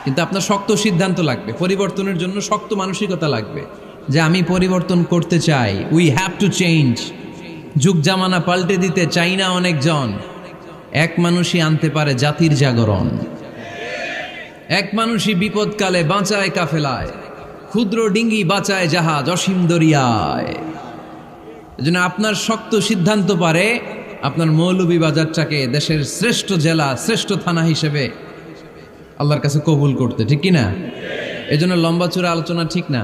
কিন্তু আপনার শক্ত সিদ্ধান্ত লাগবে, পরিবর্তনের জন্য শক্ত মানসিকতা লাগবে যে আমি পরিবর্তন করতে চাই। We have to change. যুগ জামানা পাল্টে দিতে চাই না অনেকজন। এক মানুষই আনতে পারে জাতির জাগরণ। এক মানুষই বিপদকালে বাঁচায় কাফেলায়, ক্ষুদ্র ডিঙ্গি বাঁচায় জাহাজ অসীম দরিয়ায়। এজন্য আপনার শক্ত সিদ্ধান্ত পারে আপনার মৌলভীবাজারটাকে দেশের শ্রেষ্ঠ জেলা, শ্রেষ্ঠ থানা হিসেবে আল্লাহর কাছে কবুল করতে, ঠিক কিনা? এজন্য লম্বা চূড়া আলোচনা ঠিক না।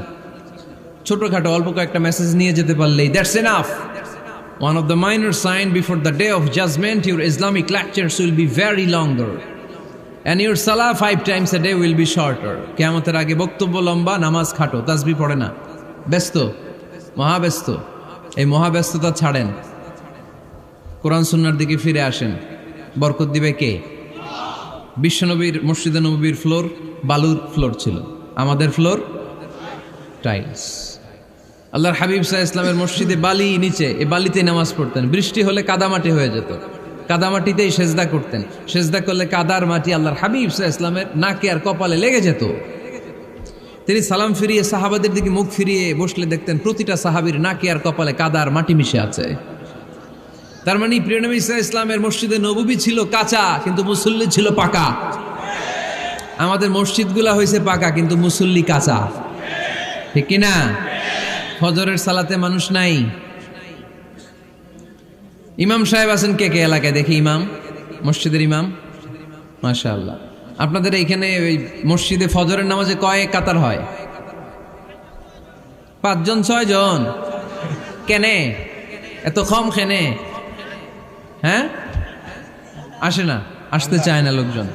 ছোটখাটো অল্প কয়েকটা মেসেজ নিয়ে যেতে পারলেই that's enough. One of the minor signs before the day of judgment, your Islamic lectures will be very longer. And your salah 5 times a day will be shorter. কিয়ামতের আগে বক্তব্য লম্বা, নামাজ খাটো, তাসবিহ পড়ে না, ব্যস্ত, মহাব্যস্ত। এই মহাব্যস্ততা ছাড়েন, কোরআন সুন্নাহর দিকে ফিরে আসেন। বরকত দিবে কে? বিশ্বনবীর মসজিদে নববীর ফ্লোর বালুর ফ্লোর ছিল, আমাদের ফ্লোর টাইলস। আল্লাহর হাবিব সাল্লাল্লাহু আলাইহি ওয়াসাল্লামের মসজিদে বালি নিচে, এই বালিতে নামাজ পড়তেন। বৃষ্টি হলে কাদামাটি হয়ে যেত, কাদামাটিতেই সেজদা করতেন। সেজদা করলে কাদার মাটি আল্লাহর হাবিব সাল্লাল্লাহু আলাইহি ওয়াসাল্লামের নাকে আর কপালে লেগে যেত। তিনি সালাম ফিরিয়ে সাহাবাদের দিকে মুখ ফিরিয়ে বসলে দেখতেন প্রতিটা সাহাবীর নাকে আর কপালে কাদার মাটি মিশে আছে। তার মানে প্রিয় নবী সাল্লাল্লাহু আলাইহি ওয়াসাল্লামের মসজিদে নববী ছিল কাঁচা, কিন্তু মুসল্লি ছিল পাকা। আমাদের মসজিদগুলা হয়েছে পাকা, কিন্তু মুসল্লি কাঁচা, ঠিক কিনা? ফজরের সালাতে মানুষ নাই। ইমাম সাহেব আছেন কে কে এলাকায়? দেখি ইমাম, মসজিদের ইমাম, মাশাআল্লাহ। আপনাদের এইখানে ওই মসজিদে ফজরের নামাজে কয় কাতার হয়? 5 জন 6 জন? কেনে এত কম? খেনে হ্যাঁ আসে না, আসতে চায় না লোকজন।